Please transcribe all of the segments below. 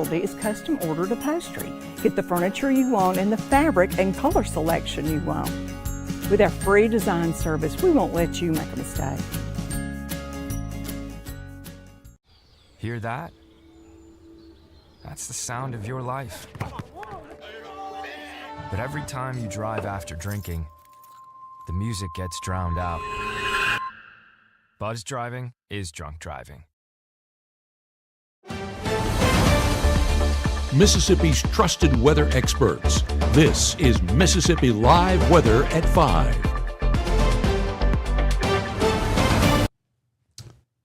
is custom ordered upholstery. Get the furniture you want and the fabric and color selection you want. With our free design service, we won't let you make a mistake. Hear that? That's the sound of your life. But every time you drive after drinking, the music gets drowned out. Buzz driving is drunk driving. Mississippi's trusted weather experts. This is Mississippi Live Weather at 5.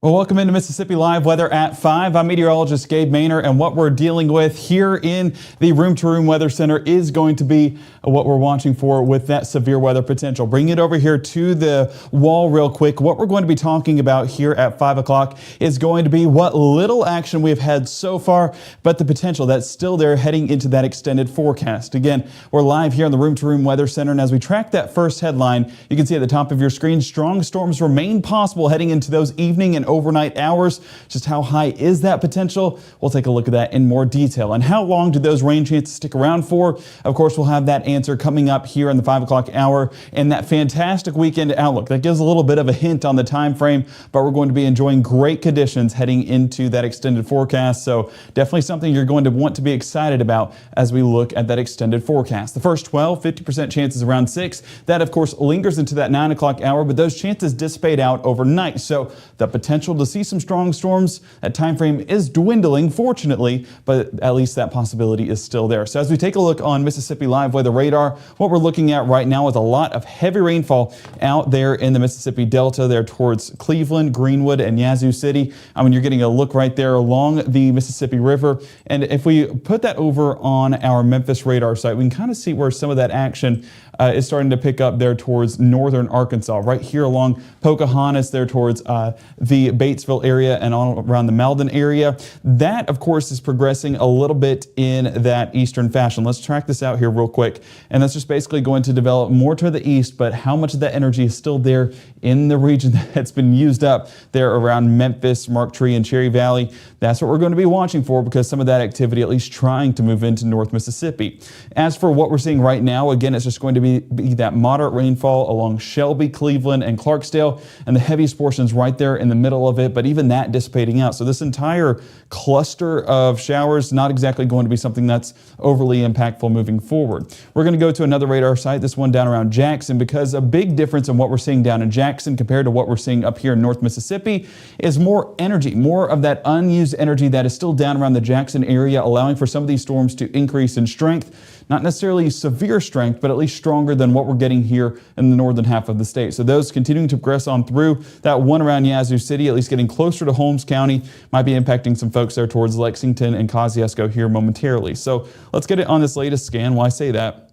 Well, welcome into Mississippi Live Weather at 5. I'm meteorologist Gabe Maynor, and what we're dealing with here in the Room to Room Weather Center is going to be what we're watching for with that severe weather potential. Bring it over here to the wall real quick. What we're going to be talking about here at 5 o'clock is going to be what little action we've had so far, but the potential that's still there heading into that extended forecast. Again, we're live here in the Room to Room Weather Center, and as we track that first headline, you can see at the top of your screen, strong storms remain possible heading into those evening and overnight hours. Just how high is that potential? We'll take a look at that in more detail. And how long do those rain chances stick around for? Of course, we'll have that answer coming up here in the 5 o'clock hour and that fantastic weekend outlook. That gives a little bit of a hint on the time frame, but we're going to be enjoying great conditions heading into that extended forecast. So definitely something you're going to want to be excited about as we look at that extended forecast. The first 12, 50% chances around 6. That, of course, lingers into that 9 o'clock hour, but those chances dissipate out overnight. So the potential to see some strong storms, that time frame is dwindling, fortunately, but at least that possibility is still there. So as we take a look on Mississippi Live Weather Radar, what we're looking at right now is a lot of heavy rainfall out there in the Mississippi Delta, there towards Cleveland, Greenwood, and Yazoo City. I mean, you're getting a look right there along the Mississippi River. And if we put that over on our Memphis radar site, we can kind of see where some of that action is starting to pick up there towards northern Arkansas, right here along Pocahontas, there towards the Batesville area and all around the Malden area. That, of course, is progressing a little bit in that eastern fashion. Let's track this out here real quick. And that's just basically going to develop more to the east, but how much of that energy is still there in the region that's been used up there around Memphis, Mark Tree, and Cherry Valley? That's what we're going to be watching for, because some of that activity at least trying to move into North Mississippi. As for what we're seeing right now, again, it's just going to be that moderate rainfall along Shelby, Cleveland, and Clarksdale, and the heaviest portions right there in the middle of it, but even that dissipating out. So this entire cluster of showers, not exactly going to be something that's overly impactful moving forward. We're going to go to another radar site, this one down around Jackson, because a big difference in what we're seeing down in Jackson compared to what we're seeing up here in North Mississippi is more energy, more of that unused energy that is still down around the Jackson area, allowing for some of these storms to increase in strength. Not necessarily severe strength, but at least stronger than what we're getting here in the northern half of the state. So those continuing to progress on through. That one around Yazoo City, at least getting closer to Holmes County, might be impacting some folks there towards Lexington and Kosciuszko here momentarily. So let's get it on this latest scan. Why say that?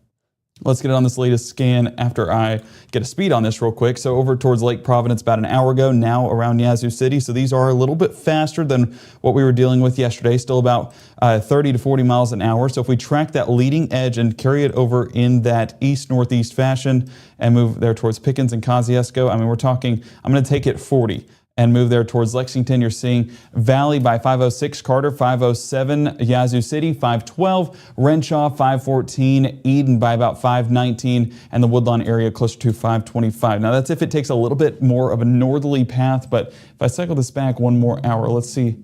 Let's get it on this latest scan after I get a speed on this real quick. So over towards Lake Providence about an hour ago, now around Yazoo City. So these are a little bit faster than what we were dealing with yesterday, still about 30 to 40 miles an hour. So if we track that leading edge and carry it over in that east-northeast fashion and move there towards Pickens and Kosciuszko, I mean, we're talking, I'm going to take it 40. And move there towards Lexington. You're seeing Valley by 506, Carter 507, Yazoo City 512, Renshaw 514, Eden by about 519, and the Woodlawn area closer to 525. Now that's if it takes a little bit more of a northerly path, but if I cycle this back one more hour, let's see.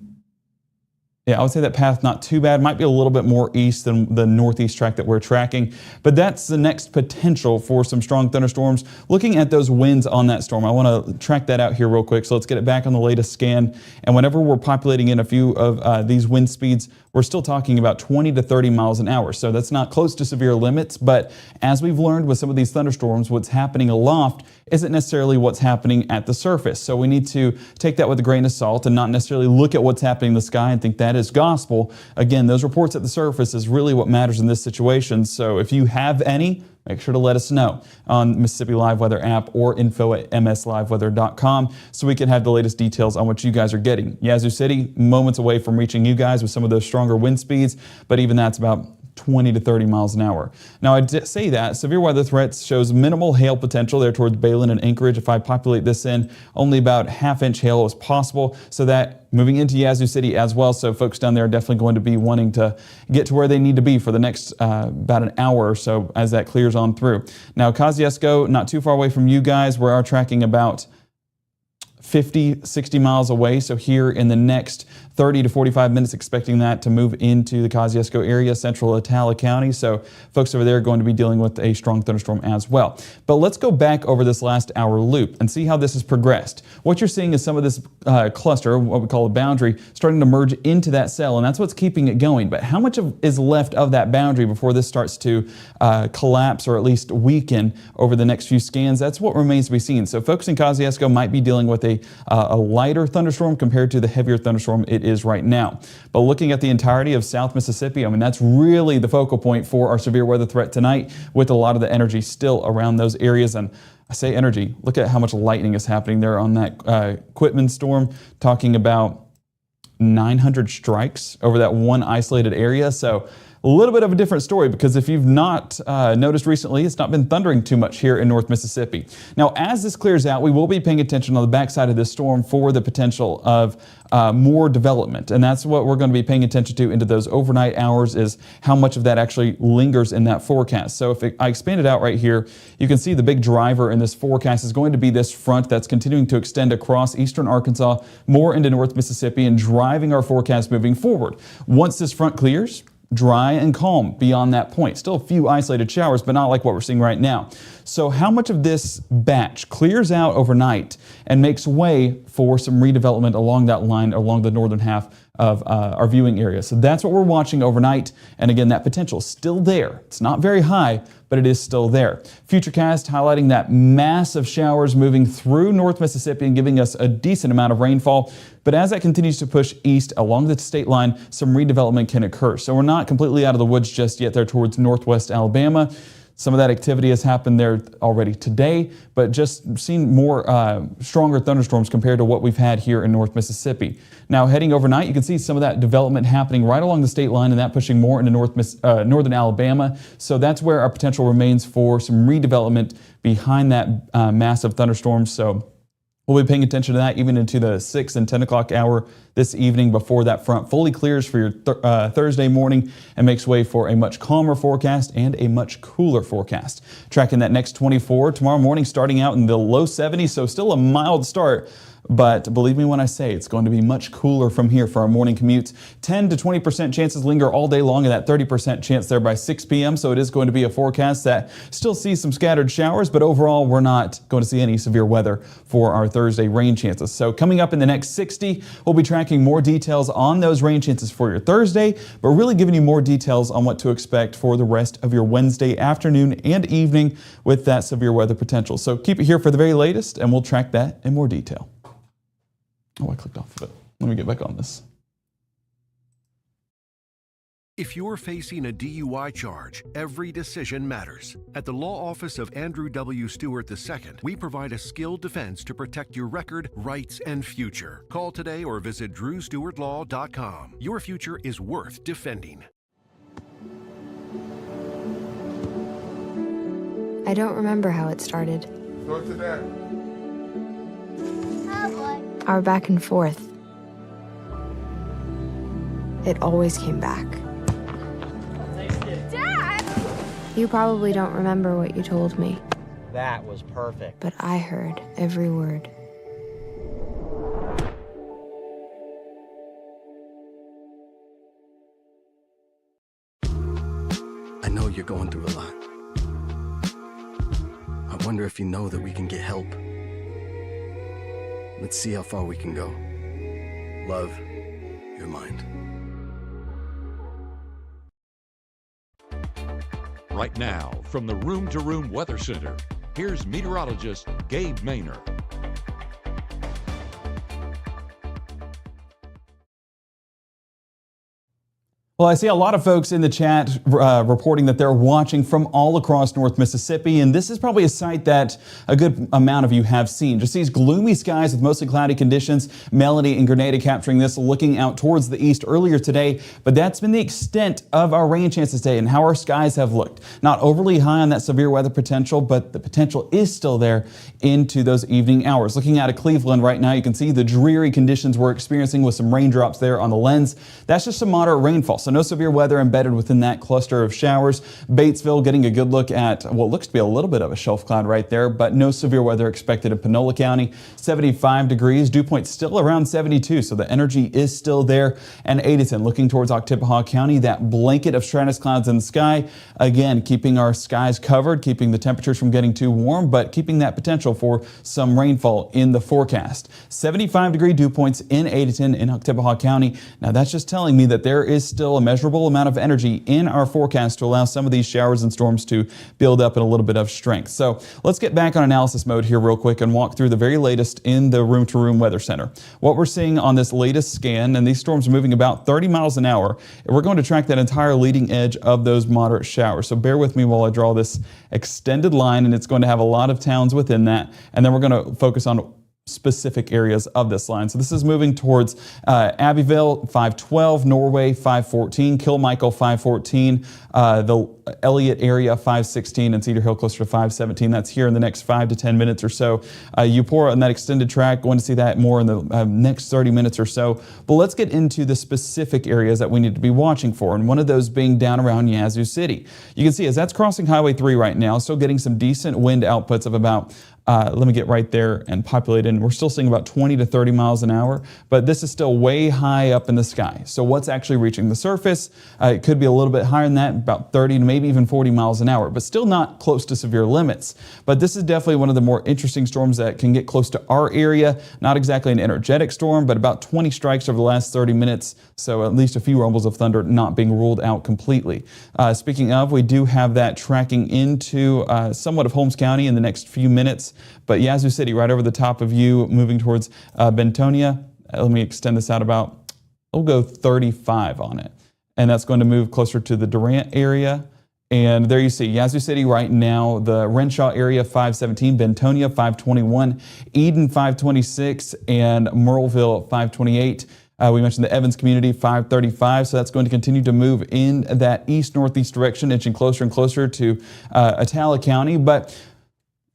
Yeah, I would say that path not too bad. Might be a little bit more east than the northeast track that we're tracking, but that's the next potential for some strong thunderstorms. Looking at those winds on that storm, I want to track that out here real quick. So let's get it back on the latest scan. And whenever we're populating in a few of these wind speeds, we're still talking about 20 to 30 miles an hour. So that's not close to severe limits, but as we've learned with some of these thunderstorms, what's happening aloft isn't necessarily what's happening at the surface. So we need to take that with a grain of salt and not necessarily look at what's happening in the sky and think that is gospel. Again, those reports at the surface is really what matters in this situation. So if you have any, make sure to let us know on Mississippi Live Weather app or info@msliveweather.com so we can have the latest details on what you guys are getting. Yazoo City, moments away from reaching you guys with some of those stronger wind speeds, but even that's about 20 to 30 miles an hour. Now, I did say that severe weather threats shows minimal hail potential there towards Baylen and Anchorage. If I populate this in, only about half-inch hail is possible. So that moving into Yazoo City as well. So folks down there are definitely going to be wanting to get to where they need to be for the next about an hour or so as that clears on through. Now, Kosciuszko, not too far away from you guys. We are tracking about 50, 60 miles away. So here in the next 30 to 45 minutes, expecting that to move into the Kosciuszko area, central Atala County. So folks over there are going to be dealing with a strong thunderstorm as well. But let's go back over this last hour loop and see how this has progressed. What you're seeing is some of this cluster, what we call a boundary, starting to merge into that cell, and that's what's keeping it going. But how much is left of that boundary before this starts to collapse or at least weaken over the next few scans? That's what remains to be seen. So folks in Kosciuszko might be dealing with a lighter thunderstorm compared to the heavier thunderstorm it is right now. But looking at the entirety of South Mississippi, I mean, that's really the focal point for our severe weather threat tonight, with a lot of the energy still around those areas. And I say energy, look at how much lightning is happening there on that Quitman storm, talking about 900 strikes over that one isolated area. So a little bit of a different story, because if you've not noticed recently, it's not been thundering too much here in North Mississippi. Now, as this clears out, we will be paying attention on the backside of this storm for the potential of more development. And that's what we're going to be paying attention to into those overnight hours, is how much of that actually lingers in that forecast. So if I expand it out right here, you can see the big driver in this forecast is going to be this front that's continuing to extend across eastern Arkansas, more into North Mississippi, and driving our forecast moving forward. Once this front clears, dry and calm beyond that point. Still a few isolated showers, but not like what we're seeing right now. So how much of this batch clears out overnight and makes way for some redevelopment along that line, along the northern half of our viewing area? So that's what we're watching overnight. And again, that potential is still there. It's not very high, but it is still there. Futurecast highlighting that massive showers moving through North Mississippi and giving us a decent amount of rainfall. But as that continues to push east along the state line, some redevelopment can occur. So we're not completely out of the woods just yet there towards northwest Alabama. Some of that activity has happened there already today, but just seen more stronger thunderstorms compared to what we've had here in North Mississippi. Now, heading overnight, you can see some of that development happening right along the state line, and that pushing more into northern Alabama. So that's where our potential remains for some redevelopment behind that massive thunderstorm. So we'll be paying attention to that even into the 6 and 10 o'clock hour this evening before that front fully clears for your Thursday morning and makes way for a much calmer forecast and a much cooler forecast. Tracking that next 24 tomorrow morning, starting out in the low 70s, so still a mild start. But believe me when I say it's going to be much cooler from here for our morning commutes. 10 to 20% chances linger all day long, and that 30% chance there by 6 p.m. So it is going to be a forecast that still sees some scattered showers, but overall we're not going to see any severe weather for our Thursday rain chances. So coming up in the next 60, we'll be tracking more details on those rain chances for your Thursday, but really giving you more details on what to expect for the rest of your Wednesday afternoon and evening with that severe weather potential. So keep it here for the very latest, and we'll track that in more detail. Oh, I clicked off of it. Let me get back on this. If you're facing a DUI charge, every decision matters. At the law office of Andrew W. Stewart II, we provide a skilled defense to protect your record, rights, and future. Call today or visit drewstewartlaw.com. Your future is worth defending. I don't remember how it started. Go to that. Our back and forth. It always came back. Dad! You probably don't remember what you told me. That was perfect. But I heard every word. I know you're going through a lot. I wonder if you know that we can get help. Let's see how far we can go. Love, your mind. Right now, from the Room to Room Weather Center, here's meteorologist Gabe Maynor. Well, I see a lot of folks in the chat reporting that they're watching from all across North Mississippi, and this is probably a sight that a good amount of you have seen. Just these gloomy skies with mostly cloudy conditions. Melanie and Grenada capturing this, looking out towards the east earlier today, but that's been the extent of our rain chances today and how our skies have looked. Not overly high on that severe weather potential, but the potential is still there into those evening hours. Looking out of Cleveland right now, you can see the dreary conditions we're experiencing with some raindrops there on the lens. That's just some moderate rainfall. So no severe weather embedded within that cluster of showers. Batesville getting a good look at what looks to be a little bit of a shelf cloud right there, but no severe weather expected in Panola County. 75 degrees, dew point still around 72, so the energy is still there. And Addison looking towards Oktibbeha County, that blanket of stratus clouds in the sky. Again, keeping our skies covered, keeping the temperatures from getting too warm, but keeping that potential for some rainfall in the forecast. 75-degree dew points in Addison in Oktibbeha County. Now that's just telling me that there is still a measurable amount of energy in our forecast to allow some of these showers and storms to build up in a little bit of strength. So let's get back on analysis mode here real quick and walk through the very latest in the Room to Room Weather Center. What we're seeing on this latest scan, and these storms are moving about 30 miles an hour, and we're going to track that entire leading edge of those moderate showers. So bear with me while I draw this extended line, and it's going to have a lot of towns within that, and then we're going to focus on specific areas of this line. So this is moving towards Abbeville 512, Norway 514, Kilmichael 514, the Elliott area 516, and Cedar Hill closer to 517. That's here in the next 5 to 10 minutes or so. Eupora on that extended track, going to see that more in the next 30 minutes or so. But let's get into the specific areas that we need to be watching for, and one of those being down around Yazoo City. You can see as that's crossing Highway 3 right now, still getting some decent wind outputs of about let me get right there and populate in. We're still seeing about 20 to 30 miles an hour, but this is still way high up in the sky. So what's actually reaching the surface? It could be a little bit higher than that, about 30 to maybe even 40 miles an hour, but still not close to severe limits. But this is definitely one of the more interesting storms that can get close to our area. Not exactly an energetic storm, but about 20 strikes over the last 30 minutes. So at least a few rumbles of thunder not being ruled out completely. Speaking of, we do have that tracking into somewhat of Holmes County in the next few minutes. But Yazoo City right over the top of you, moving towards Bentonia. Let me extend this out about, we'll go 35 on it. And that's going to move closer to the Durant area. And there you see Yazoo City right now, the Renshaw area 517, Bentonia 521, Eden 526, and Merleville 528. We mentioned the Evans community 535, so that's going to continue to move in that east-northeast direction, inching closer and closer to Atala County. But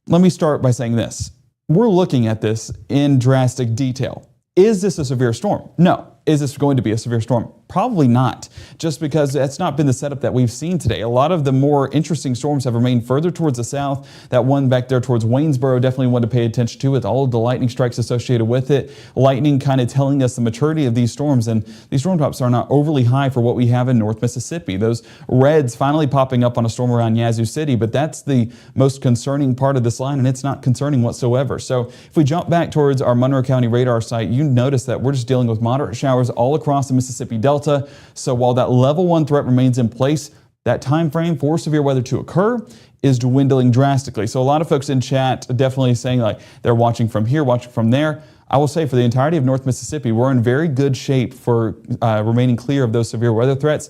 let me start by saying this. We're looking at this in drastic detail. Is this a severe storm? No. Is this going to be a severe storm? Probably not, just because that's not been the setup that we've seen today. A lot of the more interesting storms have remained further towards the south. That one back there towards Waynesboro, definitely one to pay attention to with all of the lightning strikes associated with it. Lightning kind of telling us the maturity of these storms, and these storm tops are not overly high for what we have in North Mississippi. Those reds finally popping up on a storm around Yazoo City, but that's the most concerning part of this line, and it's not concerning whatsoever. So if we jump back towards our Monroe County radar site, you notice that we're just dealing with moderate showers all across the Mississippi Delta. So while that level 1 threat remains in place, that time frame for severe weather to occur is dwindling drastically. So a lot of folks in chat definitely saying like they're watching from here, watching from there. I will say for the entirety of North Mississippi, we're in very good shape for remaining clear of those severe weather threats.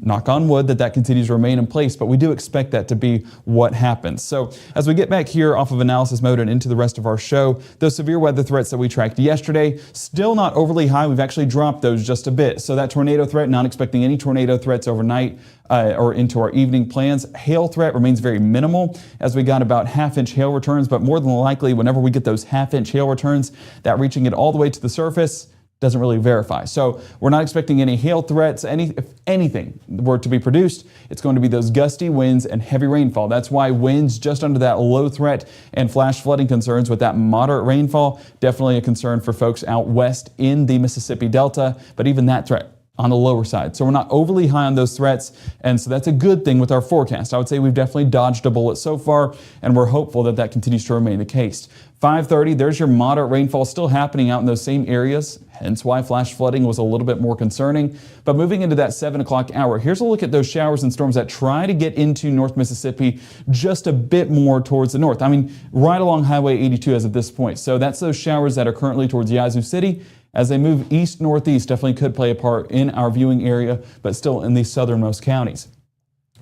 Knock on wood that continues to remain in place, but we do expect that to be what happens. So as we get back here off of analysis mode and into the rest of our show, those severe weather threats that we tracked yesterday, still not overly high. We've actually dropped those just a bit. So that tornado threat, not expecting any tornado threats overnight or into our evening plans. Hail threat remains very minimal as we got about half-inch hail returns, but more than likely whenever we get those half-inch hail returns, that reaching it all the way to the surface doesn't really verify. So we're not expecting any hail threats. If anything were to be produced, it's going to be those gusty winds and heavy rainfall. That's why winds just under that low threat and flash flooding concerns with that moderate rainfall, definitely a concern for folks out west in the Mississippi Delta, but even that threat on the lower side. So we're not overly high on those threats, and so that's a good thing with our forecast. I would say we've definitely dodged a bullet so far, and we're hopeful that that continues to remain the case. 5:30, there's your moderate rainfall still happening out in those same areas, hence why flash flooding was a little bit more concerning. But moving into that 7 o'clock hour, here's a look at those showers and storms that try to get into North Mississippi just a bit more towards the north. I mean, right along Highway 82 as of this point. So that's those showers that are currently towards Yazoo City As they move east-northeast, definitely could play a part in our viewing area, but still in the southernmost counties.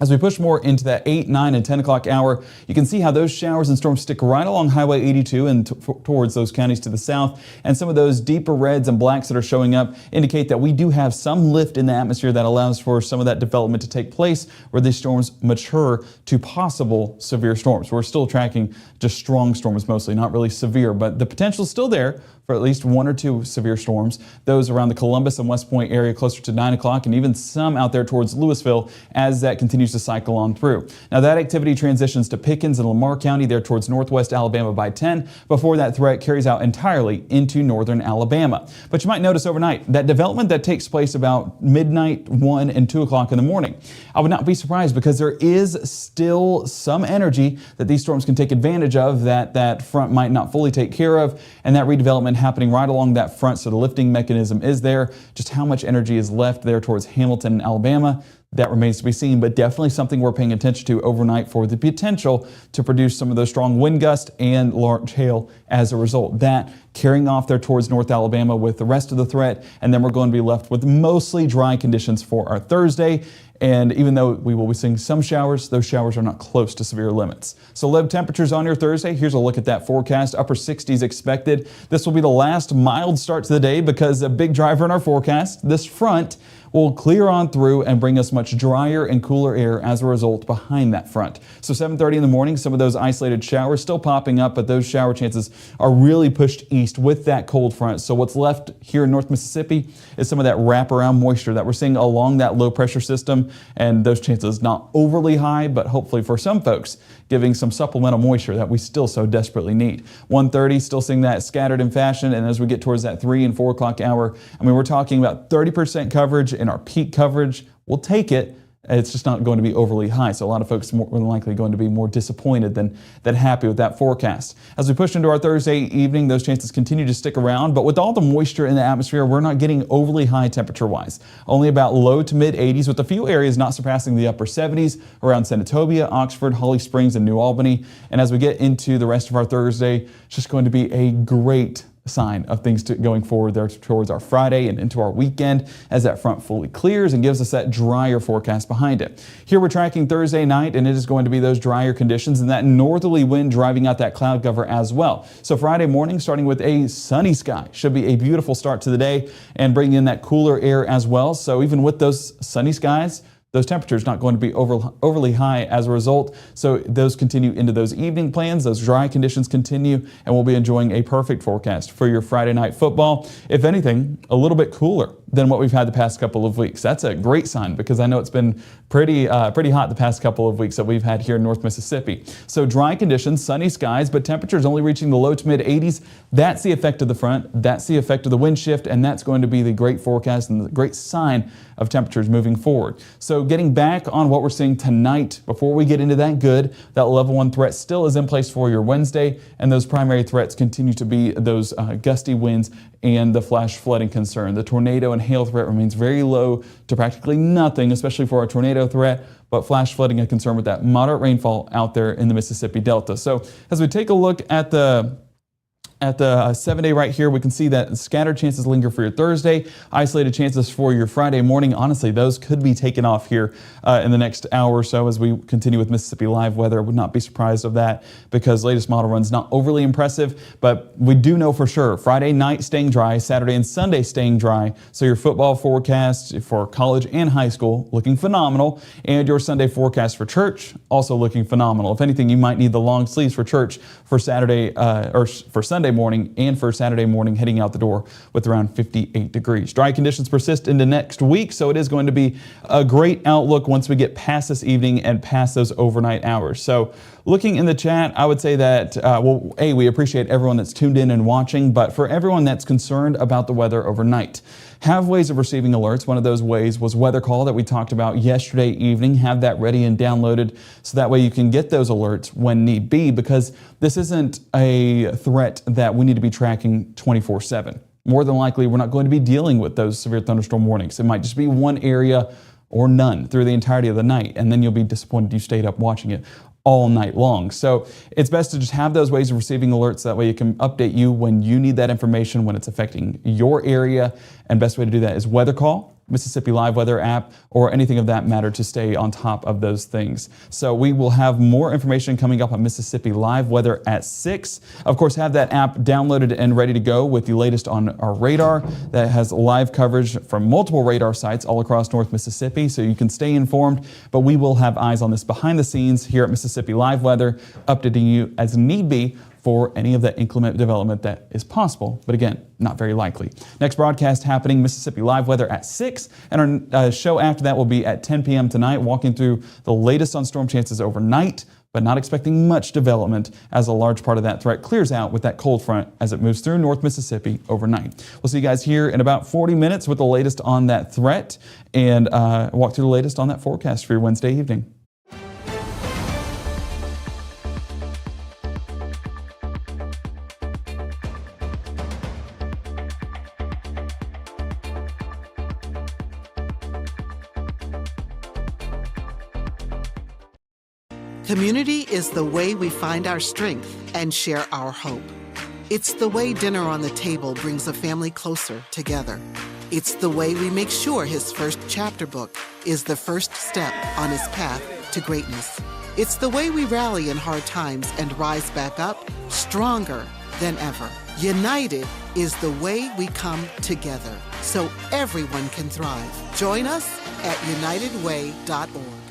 As we push more into that 8, 9, and 10 o'clock hour, you can see how those showers and storms stick right along Highway 82 and towards those counties to the south. And some of those deeper reds and blacks that are showing up indicate that we do have some lift in the atmosphere that allows for some of that development to take place where these storms mature to possible severe storms. We're still tracking just strong storms mostly, not really severe, but the potential is still there for at least 1 or 2 severe storms. Those around the Columbus and West Point area closer to 9 o'clock, and even some out there towards Louisville as that continues to cycle on through. Now that activity transitions to Pickens and Lamar County there towards northwest Alabama by 10 before that threat carries out entirely into northern Alabama. But you might notice overnight that development that takes place about midnight, 1 and 2 o'clock in the morning. I would not be surprised because there is still some energy that these storms can take advantage of that front might not fully take care of, and that redevelopment happening right along that front, so the lifting mechanism is there. Just how much energy is left there towards Hamilton and Alabama, that remains to be seen, but definitely something we're paying attention to overnight for the potential to produce some of those strong wind gusts and large hail as a result. That carrying off there towards North Alabama with the rest of the threat, and then we're going to be left with mostly dry conditions for our Thursday. And even though we will be seeing some showers, those showers are not close to severe limits. So low temperatures on your Thursday. Here's a look at that forecast. Upper 60s expected. This will be the last mild start to the day because a big driver in our forecast, this front, will clear on through and bring us much drier and cooler air as a result behind that front. So 7:30 in the morning, some of those isolated showers still popping up, but those shower chances are really pushed east with that cold front. So what's left here in North Mississippi is some of that wraparound moisture that we're seeing along that low pressure system, and those chances not overly high, but hopefully for some folks giving some supplemental moisture that we still so desperately need. 1:30, still seeing that scattered in fashion, and as we get towards that 3 and 4 o'clock hour, I mean, we're talking about 30% coverage in our peak coverage. We'll take it. It's just not going to be overly high, so a lot of folks more than likely going to be more disappointed than happy with that forecast. As we push into our Thursday evening, those chances continue to stick around, but with all the moisture in the atmosphere, we're not getting overly high temperature-wise. Only about low to mid-80s, with a few areas not surpassing the upper 70s around Senatobia, Oxford, Holly Springs, and New Albany. And as we get into the rest of our Thursday, it's just going to be a great sign of things going forward there towards our Friday and into our weekend as that front fully clears and gives us that drier forecast behind it. Here we're tracking Thursday night, and it is going to be those drier conditions and that northerly wind driving out that cloud cover as well. So Friday morning, starting with a sunny sky, should be a beautiful start to the day and bring in that cooler air as well. So even with those sunny skies, those temperatures not going to be overly high as a result. So those continue into those evening plans. Those dry conditions continue, and we'll be enjoying a perfect forecast for your Friday night football. If anything, a little bit cooler than what we've had the past couple of weeks. That's a great sign because I know it's been pretty hot the past couple of weeks that we've had here in North Mississippi. So dry conditions, sunny skies, but temperatures only reaching the low to mid 80s. That's the effect of the front. That's the effect of the wind shift, and that's going to be the great forecast and the great sign of temperatures moving forward. So getting back on what we're seeing tonight, before we get into that good, that level 1 threat still is in place for your Wednesday, and those primary threats continue to be those gusty winds and the flash flooding concern. The tornado and hail threat remains very low to practically nothing, especially for our tornado threat, but flash flooding a concern with that moderate rainfall out there in the Mississippi Delta. So as we take a look at the 7-day right here, we can see that scattered chances linger for your Thursday, isolated chances for your Friday morning. Honestly, those could be taken off here in the next hour or so as we continue with Mississippi Live weather. I would not be surprised of that because latest model run's not overly impressive, but we do know for sure Friday night staying dry, Saturday and Sunday staying dry. So your football forecast for college and high school looking phenomenal, and your Sunday forecast for church also looking phenomenal. If anything, you might need the long sleeves for church for Saturday or for Sunday morning and for Saturday morning heading out the door with around 58 degrees. Dry conditions persist into next week, so it is going to be a great outlook once we get past this evening and past those overnight hours. So looking in the chat, I would say that, we appreciate everyone that's tuned in and watching, but for everyone that's concerned about the weather overnight, have ways of receiving alerts. One of those ways was Weather Call that we talked about yesterday evening. Have that ready and downloaded so that way you can get those alerts when need be, because this isn't a threat that we need to be tracking 24/7. More than likely, we're not going to be dealing with those severe thunderstorm warnings. It might just be one area or none through the entirety of the night, and then you'll be disappointed you stayed up watching it. all night long. So it's best to just have those ways of receiving alerts. That way you can update you when you need that information, when it's affecting your area. And best way to do that is Weather Call, Mississippi Live Weather app, or anything of that matter to stay on top of those things. So we will have more information coming up on Mississippi Live Weather at 6. Of course, have that app downloaded and ready to go with the latest on our radar that has live coverage from multiple radar sites all across North Mississippi, so you can stay informed. But we will have eyes on this behind the scenes here at Mississippi Live Weather, updating you as need be for any of that inclement development that is possible, but again, not very likely. Next broadcast happening, Mississippi Live Weather at 6, and our show after that will be at 10 p.m. tonight, walking through the latest on storm chances overnight, but not expecting much development as a large part of that threat clears out with that cold front as it moves through North Mississippi overnight. We'll see you guys here in about 40 minutes with the latest on that threat and walk through the latest on that forecast for your Wednesday evening. Community is the way we find our strength and share our hope. It's the way dinner on the table brings a family closer together. It's the way we make sure his first chapter book is the first step on his path to greatness. It's the way we rally in hard times and rise back up stronger than ever. United is the way we come together so everyone can thrive. Join us at unitedway.org.